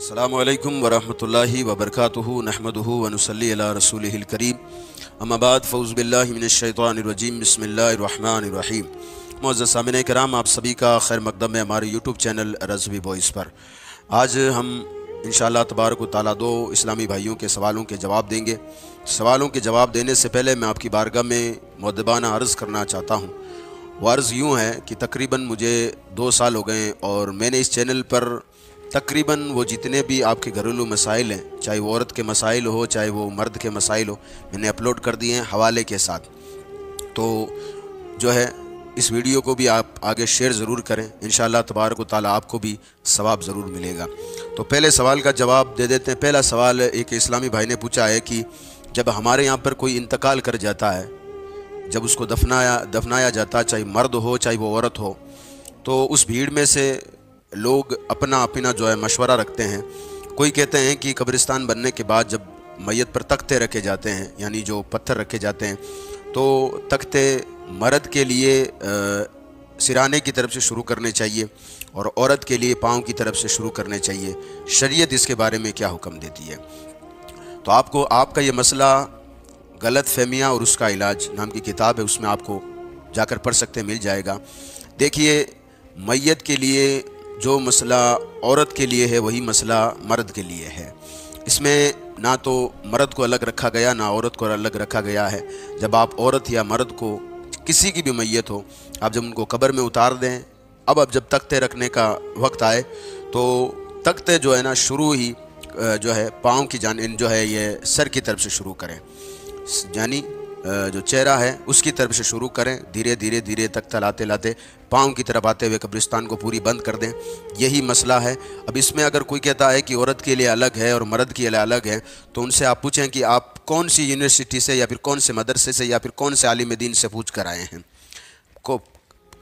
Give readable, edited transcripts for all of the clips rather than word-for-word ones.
अस्सलामु अलैकुम वरहमतुल्लाहि वबरकातुहू नहमदुहू व नुसल्ली अला रसूलिहिल करीम अम्मा बाद फ़ऊज़ु बिल्लाहि मिनश शैतानिर रजीम बिस्मिल्लाहिर रहमानिर रहीम। मुअज़्ज़ज़ सामिन किराम, आप सभी का खैर मक़दम है हमारे यूट्यूब चैनल रज़वी वॉइस पर। आज हम इंशाअल्लाह तबारक व तआला दो इस्लामी भाइयों के सवालों के जवाब देंगे। सवालों के जवाब देने से पहले मैं आपकी बारगाह में मुअद्दबाना अर्ज़ करना चाहता हूँ। वो अर्ज़ यूँ है कि तकरीबन मुझे 2 साल हो गए और मैंने इस चैनल पर तकरीबन वो जितने भी आपके घरेलू मसाइल हैं, चाहे वो औरत के मसाइल हो चाहे वो मर्द के मसाइल हो, मैंने अपलोड कर दिए हैं हवाले के साथ। तो जो है इस वीडियो को भी आप आगे शेयर ज़रूर करें, इंशाअल्लाह तबारक व तआला आपको भी सवाब ज़रूर मिलेगा। तो पहले सवाल का जवाब दे देते हैं। पहला सवाल एक इस्लामी भाई ने पूछा है कि जब हमारे यहाँ पर कोई इंतकाल कर जाता है, जब उसको दफनाया जाता है, चाहे मर्द हो चाहे वो औरत हो, तो उस भीड़ में से लोग अपना जो है मशवरा रखते हैं। कोई कहते हैं कि कब्रिस्तान बनने के बाद जब मैयत पर तख्ते रखे जाते हैं, यानी जो पत्थर रखे जाते हैं, तो तख्ते मर्द के लिए सिराने की तरफ से शुरू करने चाहिए और औरत के लिए पाँव की तरफ से शुरू करने चाहिए। शरीयत इसके बारे में क्या हुक्म देती है? तो आपका ये मसला गलत फहमियाँ और उसका इलाज नाम की किताब है, उसमें आपको जाकर पढ़ सकते हैं, मिल जाएगा। देखिए, मैयत के लिए जो मसला औरत के लिए है वही मसला मर्द के लिए है। इसमें ना तो मर्द को अलग रखा गया ना औरत को अलग रखा गया है। जब आप औरत या मर्द को, किसी की भी मैयत हो, आप जब उनको कब्र में उतार दें, अब जब तख्ते रखने का वक्त आए तो तख्ते जो है ना शुरू ही जो है पाँव की जानिब जो है ये सर की तरफ से शुरू करें, यानी जो चेहरा है उसकी तरफ से शुरू करें। धीरे धीरे तख्ता लाते लाते पाँव की तरफ आते हुए कब्रिस्तान को पूरी बंद कर दें। यही मसला है। अब इसमें अगर कोई कहता है कि औरत के लिए अलग है और मर्द के लिए अलग है, तो उनसे आप पूछें कि आप कौन सी यूनिवर्सिटी से या फिर कौन से मदरसे से या फिर कौन से आलिम दीन से पूछ कर आए हैं। को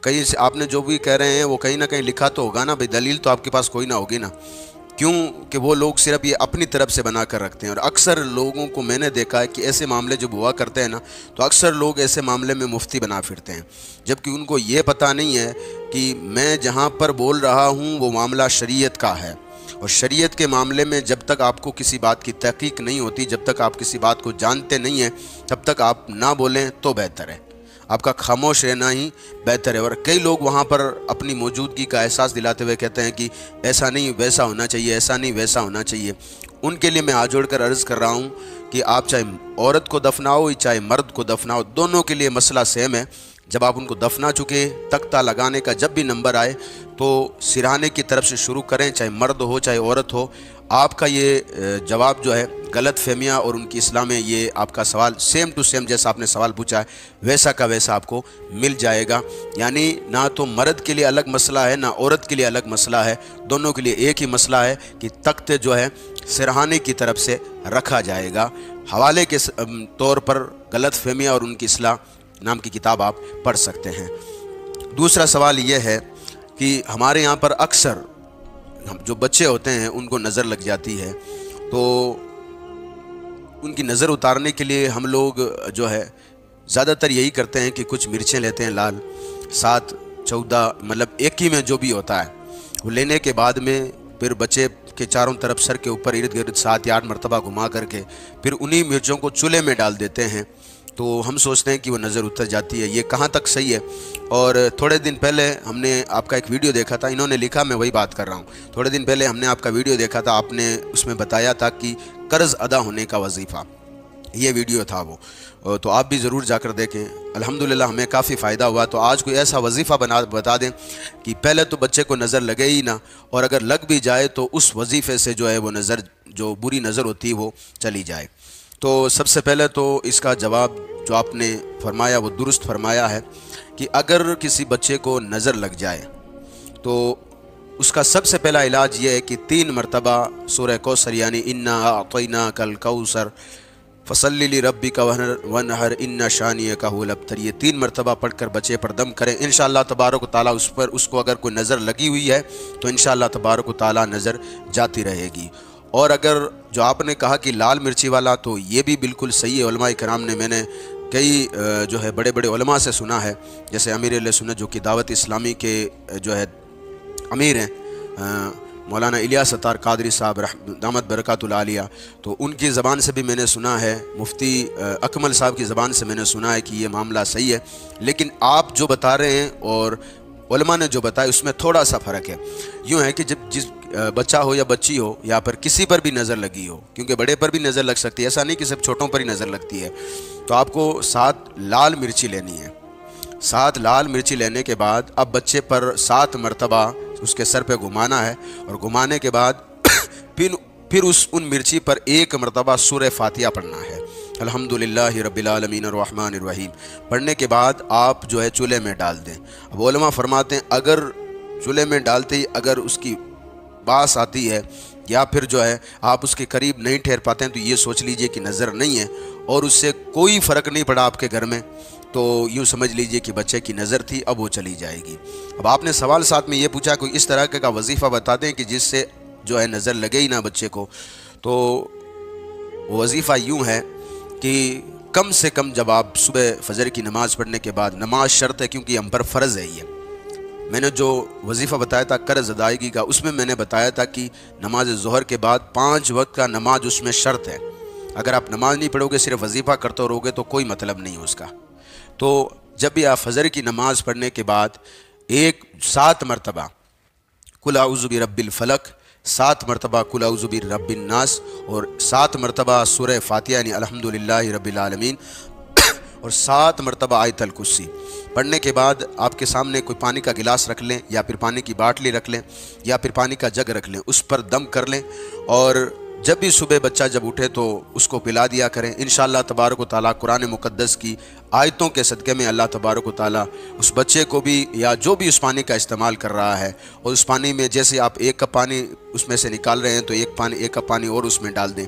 कहीं से आपने जो भी कह रहे हैं वो कहीं ना कहीं लिखा तो होगा ना भाई, दलील तो आपके पास कोई ना होगी ना। क्यों कि वो लोग सिर्फ ये अपनी तरफ से बना कर रखते हैं। और अक्सर लोगों को मैंने देखा है कि ऐसे मामले जब हुआ करते हैं ना, तो अक्सर लोग ऐसे मामले में मुफ्ती बना फिरते हैं, जबकि उनको ये पता नहीं है कि मैं जहाँ पर बोल रहा हूँ वो मामला शरीयत का है। और शरीयत के मामले में जब तक आपको किसी बात की तहकीक नहीं होती, जब तक आप किसी बात को जानते नहीं हैं, तब तक आप ना बोलें तो बेहतर है। आपका खामोश रहना ही बेहतर है। और कई लोग वहाँ पर अपनी मौजूदगी का एहसास दिलाते हुए कहते हैं कि ऐसा नहीं वैसा होना चाहिए, ऐसा नहीं वैसा होना चाहिए। उनके लिए मैं हाथ जोड़कर अर्ज़ कर रहा हूँ कि आप चाहे औरत को दफनाओ चाहे मर्द को दफनाओ, दोनों के लिए मसला सेम है। जब आप उनको दफना चुके, तख्ता लगाने का जब भी नंबर आए तो सिरहाने की तरफ से शुरू करें, चाहे मर्द हो चाहे औरत हो। आपका ये जवाब जो है गलत फहमियाँ और उनकी इस्लाह में ये आपका सवाल सेम टू सेम जैसा आपने सवाल पूछा है वैसा का वैसा आपको मिल जाएगा। यानी ना तो मर्द के लिए अलग मसला है ना औरत के लिए अलग मसला है, दोनों के लिए एक ही मसला है कि तख्ते जो है सिरहाने की तरफ से रखा जाएगा। हवाले के तौर पर गलत फहमियाँ और उनकी इस्लाह नाम की किताब आप पढ़ सकते हैं। दूसरा सवाल ये है कि हमारे यहाँ पर अक्सर जो बच्चे होते हैं उनको नज़र लग जाती है, तो उनकी नज़र उतारने के लिए हम लोग जो है ज़्यादातर यही करते हैं कि कुछ मिर्चें लेते हैं लाल, 7, 14 मतलब एक ही में जो भी होता है वो लेने के बाद में फिर बच्चे के चारों तरफ सर के ऊपर इर्द गिर्द 7 या 8 मरतबा घुमा करके फिर उन्हीं मिर्चों को चूल्हे में डाल देते हैं। तो हम सोचते हैं कि वो नज़र उतर जाती है। ये कहाँ तक सही है? और थोड़े दिन पहले हमने आपका एक वीडियो देखा था, इन्होंने लिखा, मैं वही बात कर रहा हूँ। थोड़े दिन पहले हमने आपका वीडियो देखा था, आपने उसमें बताया था कि कर्ज़ अदा होने का वजीफ़ा, ये वीडियो था वो। तो आप भी ज़रूर जाकर देखें। अल्हम्दुलिल्लाह हमें काफ़ी फ़ायदा हुआ। तो आज कोई ऐसा वजीफ़ा बता दें कि पहले तो बच्चे को नज़र लगे ही ना, और अगर लग भी जाए तो उस वजीफ़े से जो है वो नज़र, जो बुरी नज़र होती है वो चली जाए। तो सबसे पहले तो इसका जवाब जो आपने फरमाया वो दुरुस्त फरमाया है कि अगर किसी बच्चे को नज़र लग जाए तो उसका सबसे पहला इलाज ये है कि 3 मरतबा सूरह कौसर यानी इन्ना अअतैना कल कौसर फसल्लि लिरब्बिका वनहर इन्ना शानियका हुवल अब्तर, ये 3 मरतबा पढ़कर बच्चे पर दम करें। इंशाअल्लाह तबारक व तआला उसको अगर कोई नज़र लगी हुई है तो इंशाअल्लाह तबारक व तआला नज़र जाती रहेगी। और अगर जो आपने कहा कि लाल मिर्ची वाला, तो ये भी बिल्कुल सही है। उलमा इकराम ने, मैंने कई जो है बड़े बड़े उलमा से सुना है, जैसे अमीर अहले सुन्नत जो कि दावत इस्लामी के जो है अमीर हैं, مولانا الیاس اتار قادری صاحب دامت برکاتہ العالیہ، تو ان کی زبان سے بھی میں نے سنا ہے، مفتی اکمل صاحب کی زبان سے میں نے سنا ہے کہ یہ معاملہ صحیح ہے، لیکن آپ جو بتا رہے ہیں اور علماء نے جو بتایا اس میں تھوڑا سا فرق ہے۔ یوں ہے کہ جب جس بچہ ہو یا بچی ہو یا پر کسی پر بھی نظر لگی ہو، کیونکہ بڑے پر بھی نظر لگ سکتی ہے، ایسا نہیں کہ صرف چھوٹوں پر ہی نظر لگتی ہے، تو آپ کو 7 لال مرچی لینی ہے۔ 7 لال مرچی لینے کے بعد اب بچے پر 7 مرتبہ اس کے سر پہ گھمانا ہے، اور گھمانے کے بعد پھر ان مرچی پر 1 مرتبہ سورہ فاتحہ پڑھنا ہے، الحمدللہ رب العالمین الرحمن الرحیم۔ پڑھنے کے بعد آپ جو ہے چولہے میں ڈال دیں۔ اب علماء فرماتے ہیں اگر چولہے میں ڈالتے ہی اگر اس کی باس آتی ہے یا پھر جو ہے آپ اس کے قریب نہیں ٹھہر پاتے ہیں، تو یہ سوچ لیجئے کہ نظر نہیں ہے اور اس سے کوئی فرق نہیں پڑا آپ کے گھر میں، تو یوں سمجھ لیجئے کہ بچے کی نظر تھی، اب وہ چلی جائے گی۔ اب آپ نے سوال ساتھ میں یہ پوچھا کوئی اس طرح کا وظیفہ بتا دیں کہ جس سے جو ہے نظر لگے ہی نہ بچے کو، تو وظیفہ یوں ہے کہ کم سے کم جب آپ صبح فجر کی نماز پڑھنے کے بعد، نماز شرط ہے کیونکہ ہم پر فرض ہے، یہ میں نے جو وظیفہ بتایا تھا قرض ادائیگی کا، اس میں میں نے بتایا تھا کہ نماز ظہر کے بعد 5 وقت کا نماز اس میں شرط ہے۔ اگر آپ نماز نہیں پڑھو گے، صرف وظیفہ کرتے رہو گے تو کوئی مطلب نہیں اس کا۔ تو جب بھی آپ فجر کی نماز پڑھنے کے بعد 7 مرتبہ قل اعوذ برب الفلق، 7 مرتبہ قل اعوذ برب الناس، اور 7 مرتبہ سورہ فاتحہ یعنی الحمدللہ رب العالمین، اور 7 مرتبہ آیت الکرسی پڑھنے کے بعد آپ کے سامنے کوئی پانی کا گلاس رکھ لیں یا پھر پانی کی باٹلی رکھ لیں یا پھر پانی کا جگ رکھ لیں، اس پر دم کر لیں، اور جب بھی صبح بچہ جب اٹھے تو اس کو پلا دیا کریں۔ انشاءاللہ تبارک و تعالیٰ قرآن مقدس کی آیتوں کے صدقے میں اللہ تبارک و تعالیٰ اس بچے کو بھی یا جو بھی اس پانی کا استعمال کر رہا ہے، اور اس پانی میں جیسے آپ 1 کپ پانی اس میں سے نکال رہے ہیں تو 1 کپ پانی اور اس میں ڈال دیں،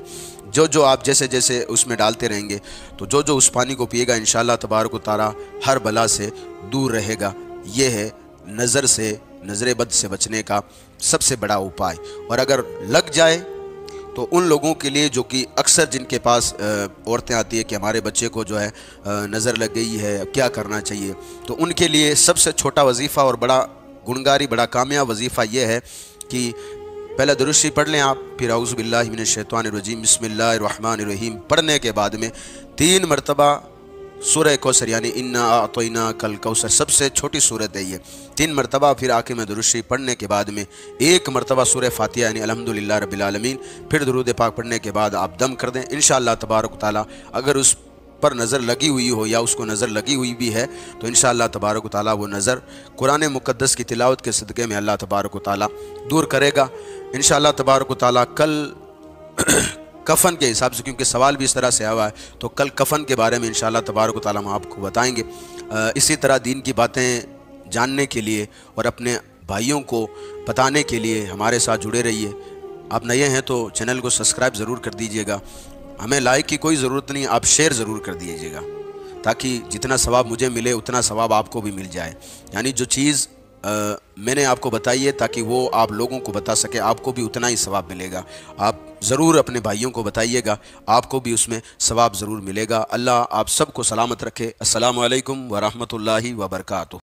جو آپ جیسے جیسے اس میں ڈالتے رہیں گے تو جو اس پانی کو پیے گا انشاءاللہ تبارک و تعالیٰ ہر بلا سے دور رہے گا۔ یہ ہے نظر بد سے بچنے کا سب سے بڑا اپائے۔ اور اگر لگ جائے تو ان لوگوں کے لیے جو کہ اکثر جن کے پاس عورتیں آتی ہے کہ ہمارے بچے کو جو ہے نظر لگ گئی ہے، کیا کرنا چاہیے، تو ان کے لیے سب سے چھوٹا وظیفہ اور بڑا گنگاری بڑا کامیاب وظیفہ یہ ہے کہ پہلے درود شریف پڑھ لیں آپ، پھر اعوذ باللہ من الشیطان الرجیم بسم اللہ الرحمن الرحیم پڑھنے کے بعد میں 3 مرتبہ سورہ کوثر یعنی انا اعطیناک الکوثر، سب سے چھوٹی سورت ہے یہ، 3 مرتبہ پھر آخر میں درود شریف پڑھنے کے بعد میں 1 مرتبہ سورہ فاتحہ یعنی الحمدللہ رب العالمین، پھر درود پاک پڑھنے کے بعد آپ دم کر دیں۔ انشاءاللہ تبارک و تعالیٰ اگر اس پر نظر لگی ہوئی ہو یا اس کو نظر لگی ہوئی بھی ہے تو انشاءاللہ تبارک و تعالیٰ وہ نظر قرآن مقدس کی تلاوت کے صدقے میں اللہ تبارک و تعالیٰ دور کرے گا انشاءاللہ تبارک و تعالیٰ۔ کل کفن کے حساب سے کیونکہ سوال بھی اس طرح سے آیا ہے تو کل کفن کے بارے میں انشاءاللہ تبارک و تعالیٰ ہم آپ کو بتائیں گے۔ اسی طرح دین کی باتیں جاننے کے لیے اور اپنے بھائیوں کو بتانے کے لیے ہمارے ساتھ جڑے رہیے۔ آپ نئے ہیں تو چینل کو سبسکرائب ضرور کر دیجئے گا، ہمیں لائک کی کوئی ضرورت نہیں، آپ شیئر ضرور کر دیجئے گا تاکہ جتنا ثواب مجھے ملے اتنا ثواب آپ کو بھی مل جائے۔ یعنی جو چیز میں نے آپ کو بتائی ہے تاکہ وہ آپ لوگوں کو بتا سکے، آپ کو بھی اتنا ہی ثواب ملے گا۔ آپ ضرور اپنے بھائیوں کو بتائیے گا، آپ کو بھی اس میں ثواب ضرور ملے گا۔ اللہ آپ سب کو سلامت رکھے۔ السلام علیکم ورحمۃ اللہ وبرکاتہ۔